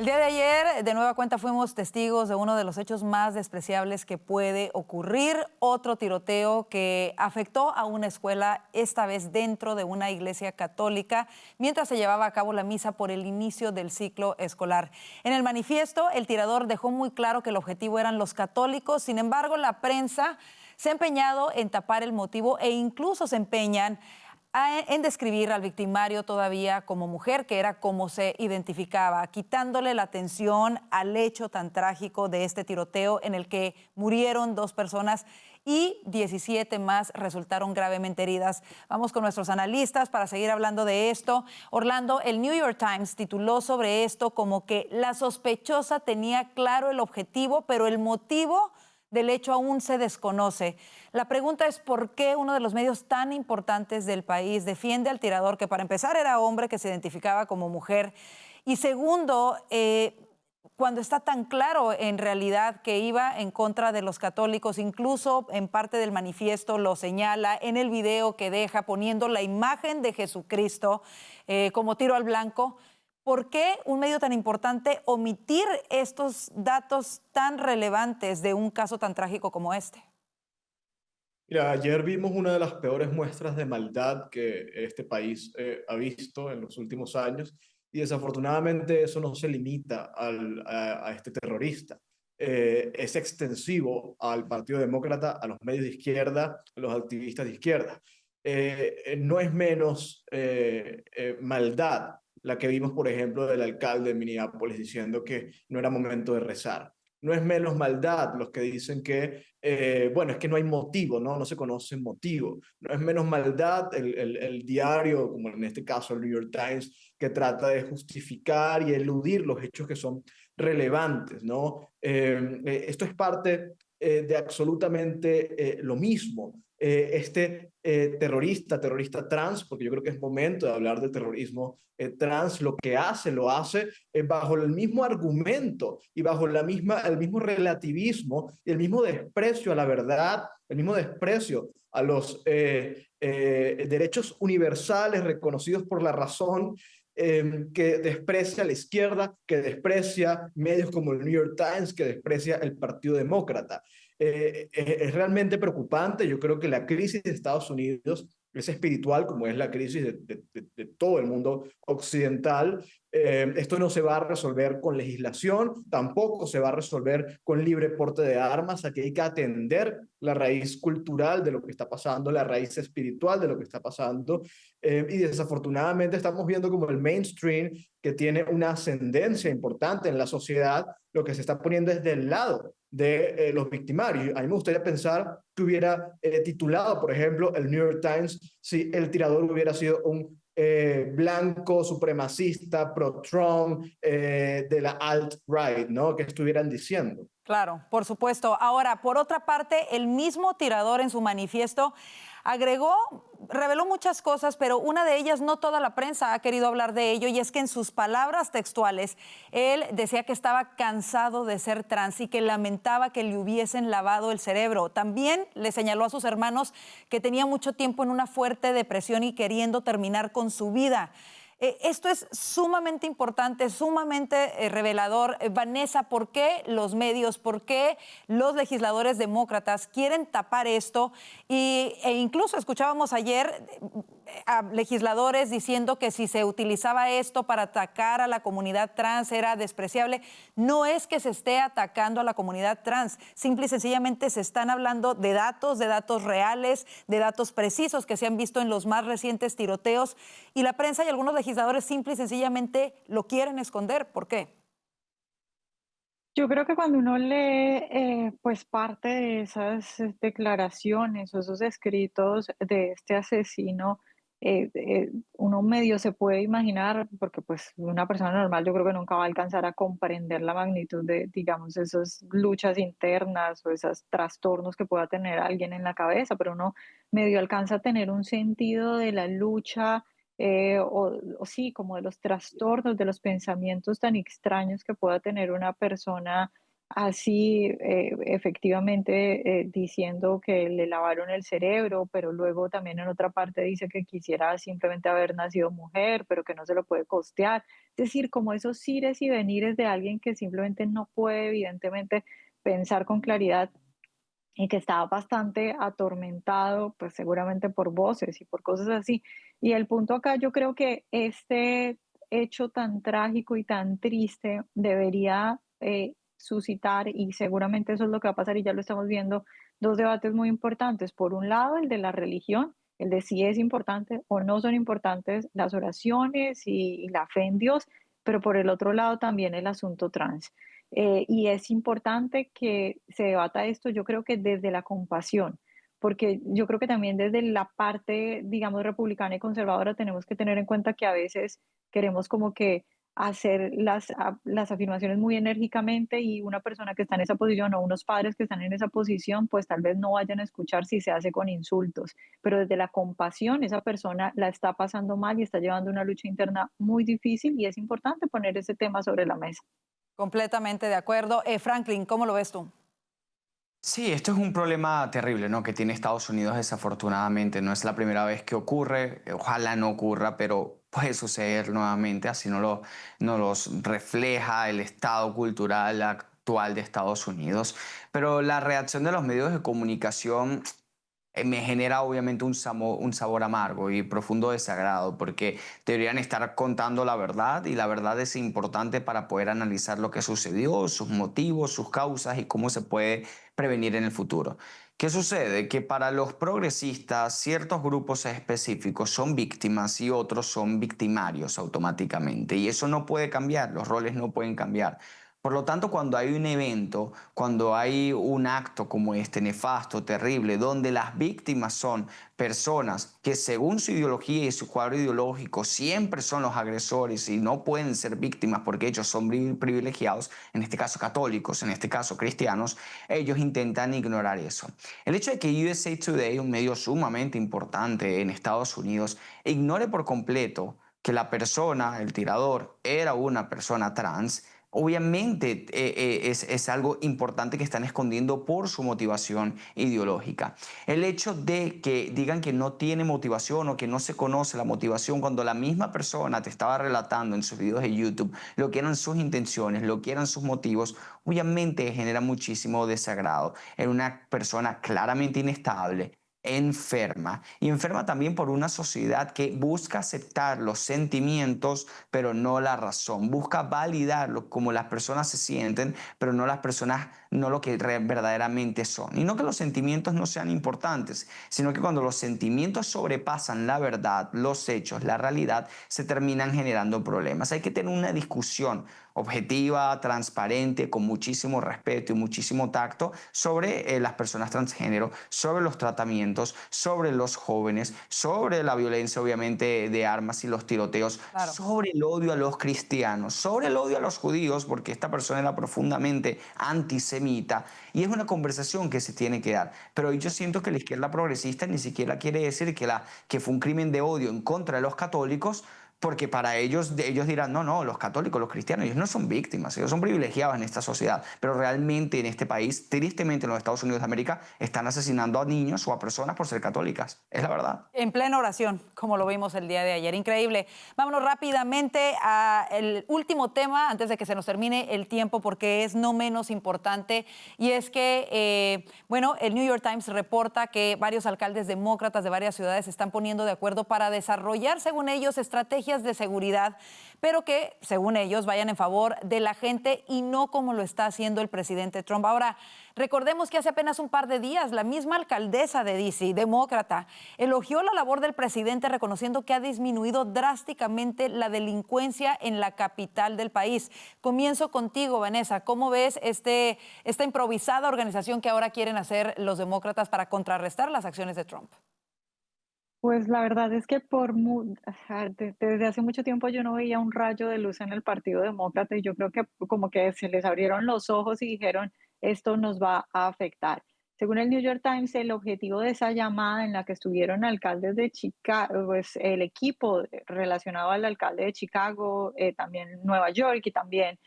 día de ayer, de nueva cuenta, fuimos testigos de uno de los hechos más despreciables que puede ocurrir. Otro tiroteo que afectó a una escuela, esta vez dentro de una iglesia católica, mientras se llevaba a cabo la misa por el inicio del ciclo escolar. En el manifiesto, el tirador dejó muy claro que el objetivo eran los católicos. Sin embargo, la prensa se ha empeñado en tapar el motivo e incluso se empeñan en describir al victimario todavía como mujer, que era como se identificaba, quitándole la atención al hecho tan trágico de este tiroteo en el que murieron 2 personas y 17 más resultaron gravemente heridas. Vamos con nuestros analistas para seguir hablando de esto. Orlando, el New York Times tituló sobre esto como que la sospechosa tenía claro el objetivo, pero el motivo del hecho aún se desconoce. La pregunta es por qué uno de los medios tan importantes del país defiende al tirador, que para empezar era hombre que se identificaba como mujer, y segundo, cuando está tan claro en realidad que iba en contra de los católicos, incluso en parte del manifiesto lo señala en el video que deja poniendo la imagen de Jesucristo como tiro al blanco. ¿Por qué un medio tan importante omitir estos datos tan relevantes de un caso tan trágico como este? Mira, ayer vimos una de las peores muestras de maldad que este país ha visto en los últimos años y desafortunadamente eso no se limita a este terrorista. Es extensivo al Partido Demócrata, a los medios de izquierda, a los activistas de izquierda. No es menos maldad la que vimos, por ejemplo, del alcalde de Minneapolis diciendo que no era momento de rezar. No es menos maldad los que dicen que, bueno, es que no hay motivo, ¿no? No se conoce motivo. No es menos maldad el diario, como en este caso el New York Times, que trata de justificar y eludir los hechos que son relevantes, ¿no? Esto es parte de absolutamente lo mismo. Terrorista trans, porque yo creo que es momento de hablar del terrorismo trans, lo que hace, lo hace bajo el mismo argumento y bajo el mismo relativismo y el mismo desprecio a la verdad, el mismo desprecio a los derechos universales reconocidos por la razón, que desprecia a la izquierda, que desprecia medios como el New York Times, que desprecia el Partido Demócrata. Es realmente preocupante. Yo creo que la crisis de Estados Unidos es espiritual, como es la crisis de todo el mundo occidental. Esto no se va a resolver con legislación, tampoco se va a resolver con libre porte de armas. Aquí hay que atender la raíz cultural de lo que está pasando, la raíz espiritual de lo que está pasando. Y desafortunadamente estamos viendo como el mainstream, que tiene una ascendencia importante en la sociedad, lo que se está poniendo es del lado de los victimarios. A mí me gustaría pensar que hubiera titulado, por ejemplo, el New York Times, si el tirador hubiera sido un blanco, supremacista, pro-Trump, de la alt-right, ¿no? Que estuvieran diciendo. Claro, por supuesto. Ahora, por otra parte, el mismo tirador en su manifiesto reveló muchas cosas, pero una de ellas no toda la prensa ha querido hablar de ello, y es que en sus palabras textuales, él decía que estaba cansado de ser trans y que lamentaba que le hubiesen lavado el cerebro. También le señaló a sus hermanos que tenía mucho tiempo en una fuerte depresión y queriendo terminar con su vida. Esto es sumamente importante, sumamente revelador. Vanessa, ¿por qué los medios, por qué los legisladores demócratas quieren tapar esto? E incluso escuchábamos ayer a legisladores diciendo que si se utilizaba esto para atacar a la comunidad trans era despreciable. No es que se esté atacando a la comunidad trans, simple y sencillamente se están hablando de datos reales, de datos precisos que se han visto en los más recientes tiroteos, y la prensa y algunos legisladores simple y sencillamente lo quieren esconder. ¿Por qué? Yo creo que cuando uno lee, pues parte de esas declaraciones o esos escritos de este asesino, uno medio se puede imaginar, porque pues una persona normal yo creo que nunca va a alcanzar a comprender la magnitud de, digamos, esas luchas internas o esos trastornos que pueda tener alguien en la cabeza, pero uno medio alcanza a tener un sentido de la lucha, o sí, como de los trastornos, de los pensamientos tan extraños que pueda tener una persona así efectivamente diciendo que le lavaron el cerebro, pero luego también en otra parte dice que quisiera simplemente haber nacido mujer, pero que no se lo puede costear. Es decir, como esos ires y venires de alguien que simplemente no puede evidentemente pensar con claridad y que estaba bastante atormentado, pues seguramente por voces y por cosas así. Y el punto acá, yo creo que este hecho tan trágico y tan triste debería suscitar, y seguramente eso es lo que va a pasar y ya lo estamos viendo, dos debates muy importantes. Por un lado, el de la religión, el de si es importante o no son importantes las oraciones y la fe en Dios, pero por el otro lado también el asunto trans. Y es importante que se debata esto, yo creo que desde la compasión, porque yo creo que también desde la parte, digamos, republicana y conservadora tenemos que tener en cuenta que a veces queremos como que hacer las afirmaciones muy enérgicamente y una persona que está en esa posición o unos padres que están en esa posición, pues tal vez no vayan a escuchar si se hace con insultos, pero desde la compasión esa persona la está pasando mal y está llevando una lucha interna muy difícil y es importante poner ese tema sobre la mesa. Completamente de acuerdo. Franklin, ¿cómo lo ves tú? Sí, esto es un problema terrible, ¿no? Que tiene Estados Unidos desafortunadamente. No es la primera vez que ocurre, ojalá no ocurra, pero puede suceder nuevamente, así no los refleja el estado cultural actual de Estados Unidos. Pero la reacción de los medios de comunicación me genera obviamente un sabor amargo y profundo desagrado, porque deberían estar contando la verdad y la verdad es importante para poder analizar lo que sucedió, sus motivos, sus causas y cómo se puede prevenir en el futuro. ¿Qué sucede? Que para los progresistas ciertos grupos específicos son víctimas y otros son victimarios automáticamente y eso no puede cambiar, los roles no pueden cambiar. Por lo tanto, cuando hay un evento, cuando hay un acto como este nefasto, terrible, donde las víctimas son personas que según su ideología y su cuadro ideológico siempre son los agresores y no pueden ser víctimas porque ellos son privilegiados, en este caso católicos, en este caso cristianos, ellos intentan ignorar eso. El hecho de que USA Today, un medio sumamente importante en Estados Unidos, ignore por completo que la persona, el tirador, era una persona trans, obviamente es algo importante que están escondiendo por su motivación ideológica. El hecho de que digan que no tiene motivación o que no se conoce la motivación cuando la misma persona te estaba relatando en sus videos de YouTube lo que eran sus intenciones, lo que eran sus motivos, obviamente genera muchísimo desagrado. Era una persona claramente inestable, enferma y enferma también por una sociedad que busca aceptar los sentimientos pero no la razón, busca validarlo como las personas se sienten pero no las personas, no lo que verdaderamente son, y no que los sentimientos no sean importantes, sino que cuando los sentimientos sobrepasan la verdad, los hechos, la realidad, se terminan generando problemas. Hay que tener una discusión objetiva, transparente, con muchísimo respeto y muchísimo tacto sobre las personas transgénero, sobre los tratamientos, sobre los jóvenes, sobre la violencia obviamente de armas y los tiroteos, Claro. sobre el odio a los cristianos, sobre el odio a los judíos, porque esta persona era profundamente antisemita y es una conversación que se tiene que dar. Pero yo siento que la izquierda progresista ni siquiera quiere decir que fue un crimen de odio en contra de los católicos, porque para ellos dirán, no, no, los católicos, los cristianos, ellos no son víctimas, ellos son privilegiados en esta sociedad, pero realmente en este país, tristemente en los Estados Unidos de América, están asesinando a niños o a personas por ser católicas, es la verdad. En plena oración, como lo vimos el día de ayer. Increíble. Vámonos rápidamente al último tema, antes de que se nos termine el tiempo, porque es no menos importante, y es que, el New York Times reporta que varios alcaldes demócratas de varias ciudades se están poniendo de acuerdo para desarrollar, según ellos, estrategias de seguridad, pero que, según ellos, vayan en favor de la gente y no como lo está haciendo el presidente Trump. Ahora, recordemos que hace apenas un par de días la misma alcaldesa de D.C., demócrata, elogió la labor del presidente reconociendo que ha disminuido drásticamente la delincuencia en la capital del país. Comienzo contigo, Vanessa. ¿Cómo ves esta improvisada organización que ahora quieren hacer los demócratas para contrarrestar las acciones de Trump? Pues la verdad es que ajá, desde hace mucho tiempo yo no veía un rayo de luz en el Partido Demócrata y yo creo que como que se les abrieron los ojos y dijeron, esto nos va a afectar. Según el New York Times, el objetivo de esa llamada en la que estuvieron alcaldes de Chicago, pues el equipo relacionado al alcalde de Chicago, también Nueva York y también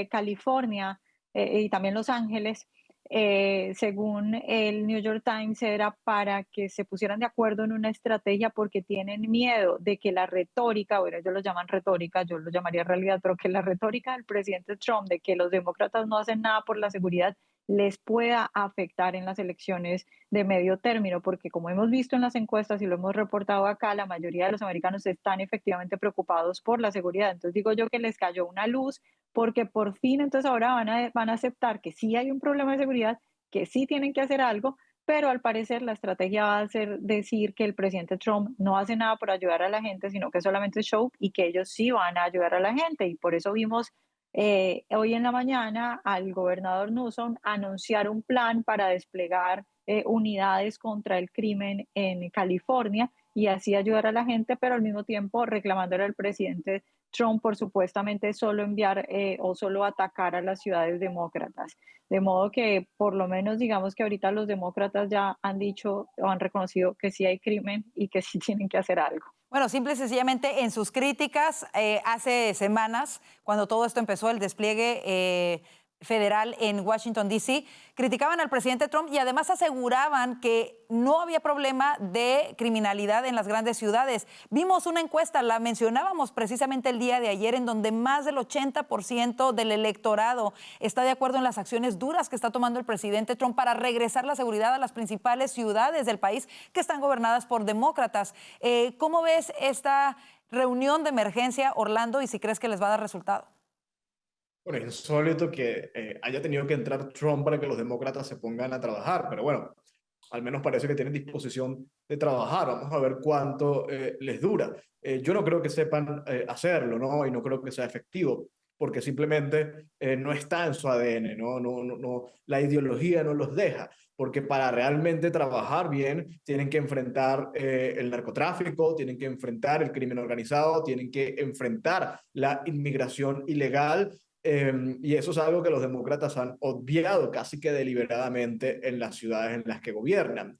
California, y también Los Ángeles, según el New York Times, era para que se pusieran de acuerdo en una estrategia porque tienen miedo de que la retórica, bueno, ellos lo llaman retórica, yo lo llamaría realidad, pero que la retórica del presidente Trump de que los demócratas no hacen nada por la seguridad les pueda afectar en las elecciones de medio término, porque como hemos visto en las encuestas y lo hemos reportado acá, la mayoría de los americanos están efectivamente preocupados por la seguridad. Entonces digo yo que les cayó una luz porque por fin entonces ahora van a aceptar que sí hay un problema de seguridad, que sí tienen que hacer algo, pero al parecer la estrategia va a ser decir que el presidente Trump no hace nada por ayudar a la gente, sino que solamente es show y que ellos sí van a ayudar a la gente. Y por eso vimos hoy en la mañana al gobernador Newsom anunciar un plan para desplegar unidades contra el crimen en California y así ayudar a la gente, pero al mismo tiempo reclamándole al presidente Trump por supuestamente solo enviar o solo atacar a las ciudades demócratas. De modo que por lo menos digamos que ahorita los demócratas ya han dicho o han reconocido que sí hay crimen y que sí tienen que hacer algo. Bueno, simple y sencillamente en sus críticas hace semanas, cuando todo esto empezó, el despliegue federal en Washington, D.C., criticaban al presidente Trump y además aseguraban que no había problema de criminalidad en las grandes ciudades. Vimos una encuesta, la mencionábamos precisamente el día de ayer, en donde más del 80% del electorado está de acuerdo en las acciones duras que está tomando el presidente Trump para regresar la seguridad a las principales ciudades del país que están gobernadas por demócratas. ¿Cómo ves esta reunión de emergencia, Orlando, y si crees que les va a dar resultado? Bueno, es insólito que haya tenido que entrar Trump para que los demócratas se pongan a trabajar, pero bueno, al menos parece que tienen disposición de trabajar. Vamos a ver cuánto les dura. Yo no creo que sepan hacerlo, ¿no? Y no creo que sea efectivo, porque simplemente no está en su ADN, ¿no? La ideología no los deja, porque para realmente trabajar bien tienen que enfrentar el narcotráfico, tienen que enfrentar el crimen organizado, tienen que enfrentar la inmigración ilegal. Y eso es algo que los demócratas han obviado casi que deliberadamente en las ciudades en las que gobiernan.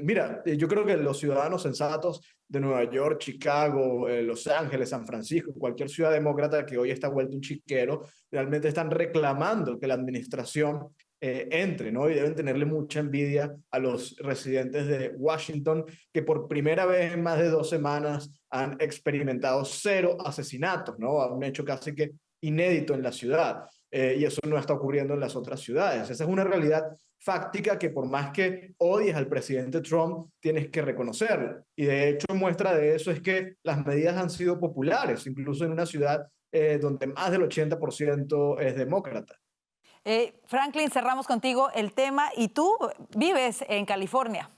Mira, yo creo que los ciudadanos sensatos de Nueva York, Chicago, Los Ángeles, San Francisco, cualquier ciudad demócrata que hoy está vuelto un chiquero, realmente están reclamando que la administración entre, ¿no? Y deben tenerle mucha envidia a los residentes de Washington, que por primera vez en más de 2 semanas han experimentado 0 asesinatos, ¿no? Un hecho casi que inédito en la ciudad. Y eso no está ocurriendo en las otras ciudades. Esa es una realidad fáctica que por más que odies al presidente Trump, tienes que reconocerla. Y de hecho muestra de eso es que las medidas han sido populares, incluso en una ciudad donde más del 80% es demócrata. Franklin, cerramos contigo el tema y tú vives en California.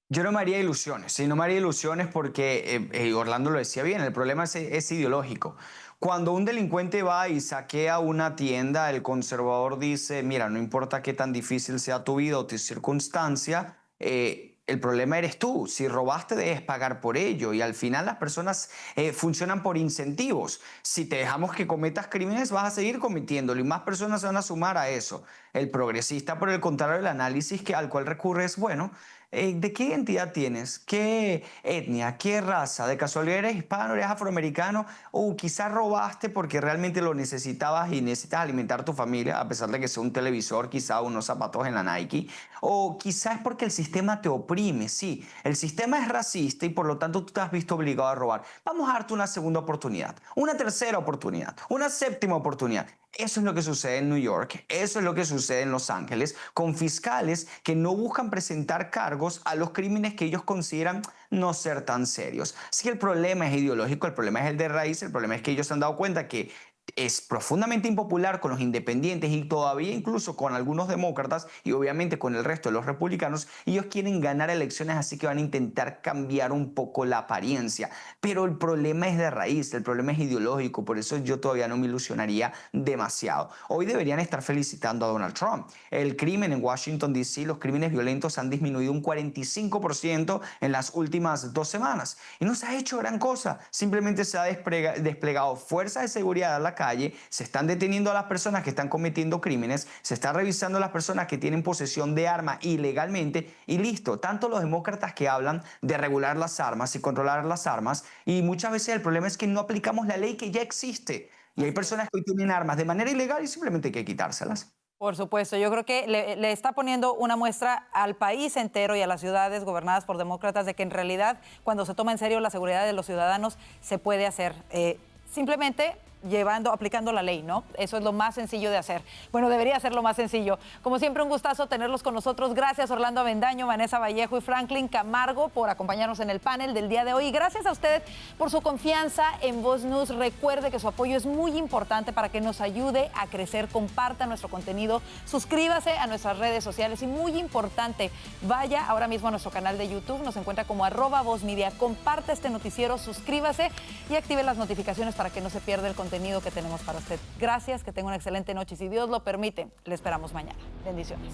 Yo no me haría ilusiones, sí, no me haría ilusiones porque Orlando lo decía bien, el problema es ideológico. Cuando un delincuente va y saquea una tienda, el conservador dice, mira, no importa qué tan difícil sea tu vida o tu circunstancia, el problema eres tú. Si robaste, debes pagar por ello. Y al final las personas funcionan por incentivos. Si te dejamos que cometas crímenes, vas a seguir cometiéndolo y más personas se van a sumar a eso. El progresista, por el contrario, el análisis al cual recurre es, bueno, ¿de qué identidad tienes? ¿Qué etnia? ¿Qué raza? ¿De casualidad eres hispano, eres afroamericano? ¿O quizás robaste porque realmente lo necesitabas y necesitas alimentar tu familia, a pesar de que sea un televisor, quizás unos zapatos en la Nike? ¿O quizás es porque el sistema te oprime? Sí, el sistema es racista y por lo tanto tú te has visto obligado a robar. Vamos a darte una segunda oportunidad, una tercera oportunidad, una séptima oportunidad. Eso es lo que sucede en New York, eso es lo que sucede en Los Ángeles, con fiscales que no buscan presentar cargos a los crímenes que ellos consideran no ser tan serios. Si el problema es ideológico, el problema es el de raíz, el problema es que ellos se han dado cuenta que es profundamente impopular con los independientes y todavía incluso con algunos demócratas y obviamente con el resto de los republicanos. Ellos quieren ganar elecciones, así que van a intentar cambiar un poco la apariencia. Pero el problema es de raíz, el problema es ideológico, por eso yo todavía no me ilusionaría demasiado. Hoy deberían estar felicitando a Donald Trump. El crimen en Washington, D.C., los crímenes violentos han disminuido un 45% en las últimas 2 semanas. Y no se ha hecho gran cosa, simplemente se ha desplegado fuerzas de seguridad a la calle, se están deteniendo a las personas que están cometiendo crímenes, se está revisando a las personas que tienen posesión de arma ilegalmente y listo. Tanto los demócratas que hablan de regular las armas y controlar las armas y muchas veces el problema es que no aplicamos la ley que ya existe. Y hay personas que hoy tienen armas de manera ilegal y simplemente hay que quitárselas. Por supuesto, yo creo que le está poniendo una muestra al país entero y a las ciudades gobernadas por demócratas de que en realidad cuando se toma en serio la seguridad de los ciudadanos se puede hacer. Simplemente aplicando la ley, ¿no? Eso es lo más sencillo de hacer. Bueno, debería ser lo más sencillo. Como siempre, un gustazo tenerlos con nosotros. Gracias, Orlando Avendaño, Vanessa Vallejo y Franklin Camargo, por acompañarnos en el panel del día de hoy. Y gracias a usted por su confianza en Voz News. Recuerde que su apoyo es muy importante para que nos ayude a crecer. Comparta nuestro contenido, suscríbase a nuestras redes sociales y, muy importante, vaya ahora mismo a nuestro canal de YouTube. Nos encuentra como @VozMedia. Comparte este noticiero, suscríbase y active las notificaciones para que no se pierda el contenido que tenemos para usted. Gracias, que tenga una excelente noche y, si Dios lo permite, le esperamos mañana. Bendiciones.